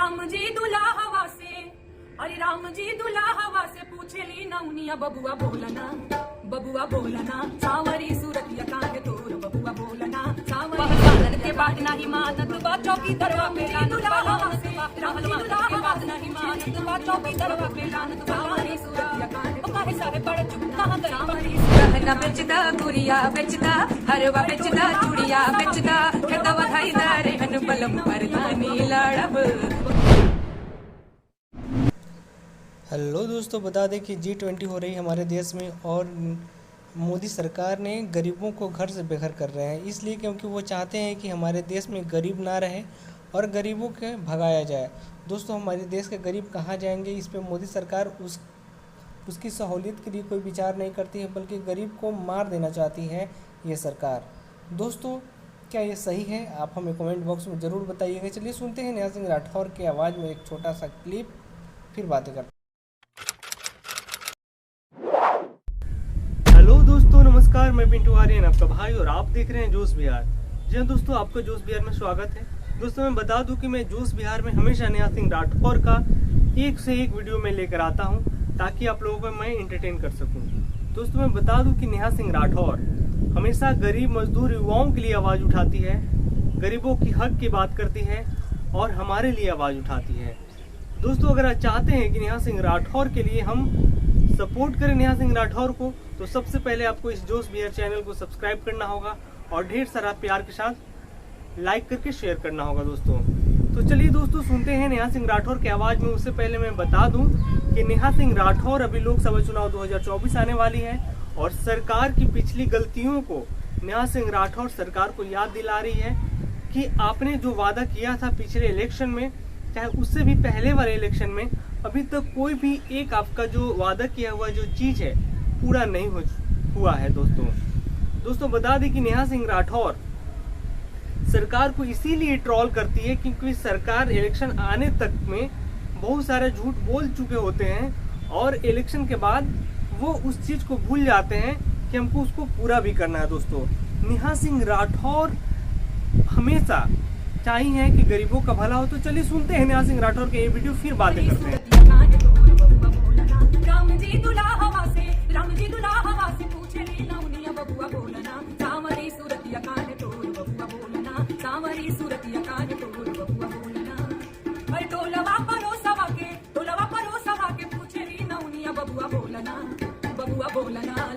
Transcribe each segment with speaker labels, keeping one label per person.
Speaker 1: राम जी दूल्हा हवा से, अरे राम जी दूल्हा हवा से पूछे ली नौनिया बबुआ बोलना सावरी सूरतिया काहे तोर बबुआ बोलना सावरी के बाद नहीं मानत बा चौकी दरवा पे लानत हवा से, राम जी दूल्हा हवा से नहीं मानत बा चौकी दरवा पे लानत सावरी सूरतिया काहे ओ काहे सारे बड़ चुप कहां सावरी
Speaker 2: गहना बेचदा गुड़िया बेचदा हरवा बेचदा चूड़िया बेचदा खेता बधाई दारे हन बलम परदानी लड़ब।
Speaker 3: हेलो दोस्तों, बता दें कि G20 हो रही है हमारे देश में और मोदी सरकार ने गरीबों को घर से बेघर कर रहे हैं, इसलिए क्योंकि वो चाहते हैं कि हमारे देश में गरीब ना रहे और गरीबों के भगाया जाए। दोस्तों, हमारे देश के गरीब कहाँ जाएंगे, इस पे मोदी सरकार उसकी सहूलियत के लिए कोई विचार नहीं करती है, बल्कि गरीब को मार देना चाहती है ये सरकार। दोस्तों, क्या ये सही है? आप हमें कमेंट बॉक्स में ज़रूर बताइएगा। चलिए सुनते हैं नेहा सिंह राठौर की आवाज़ में एक छोटा सा क्लिप, फिर बातें करते हैं।
Speaker 4: हेलो दोस्तों, नमस्कार। मैं पिंटू आर्यन, आपका भाई, और आप देख रहे हैं जोश बिहार। जी हाँ दोस्तों, आपका जोश बिहार में स्वागत है। दोस्तों, मैं बता दूं कि मैं जोश बिहार में हमेशा नेहा सिंह राठौर का एक से एक वीडियो में लेकर आता हूं, ताकि आप लोगों को मैं एंटरटेन कर सकूं। दोस्तों, मैं बता दूं कि नेहा सिंह राठौर हमेशा गरीब मजदूर युवाओं के लिए आवाज उठाती है, गरीबों की हक की बात करती है और हमारे लिए आवाज उठाती है। दोस्तों, अगर आप चाहते हैं कि नेहा सिंह राठौर के लिए हम सपोर्ट करें नेहा सिंह राठौर को, तो सबसे पहले आपको इस जोश बिहार चैनल को सब्सक्राइब करना होगा और ढेर सारा प्यार के साथ लाइक करके शेयर करना होगा। दोस्तों, तो चलिए दोस्तों सुनते हैं नेहा सिंह राठौर की आवाज में। उससे पहले मैं बता दूं कि नेहा सिंह राठौर अभी लोकसभा चुनाव 2024 आने वाली है और सरकार की पिछली गलतियों को नेहा सिंह राठौर सरकार को याद दिला रही है कि आपने जो वादा किया था पिछले इलेक्शन में, चाहे उससे भी पहले वाले इलेक्शन में, अभी तक कोई भी एक आपका जो वादा किया हुआ जो चीज है पूरा नहीं हुआ है। दोस्तों बता दें कि नेहा सिंह राठौर सरकार को इसीलिए ट्रोल करती है क्योंकि सरकार इलेक्शन आने तक में बहुत सारे झूठ बोल चुके होते हैं और इलेक्शन के बाद वो उस चीज को भूल जाते हैं कि हमको उसको पूरा भी करना है। दोस्तों, नेहा सिंह राठौर हमेशा चाहिए कि गरीबों का भला हो। तो चलिए सुनते हैं नेहा सिंह राठौर के ये वीडियो, फिर बातें करते हैं।
Speaker 1: राम जी दूल्हा हवा से, राम जी दूल्हा हवा से पूछे ली नौनिया बबुआ बोलना सावरी सूरतिया काहे तोर बबुआ बोलना सावरी सूरतिया काहे तोर बबुआ बोलना। अरे टोलवा परोसवा के पूछे ली नौनिया बबुआ बोलना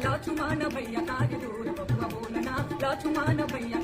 Speaker 1: लक्ष्मण भैया काहे तोर बबुआ बोलना लक्ष्मण भैया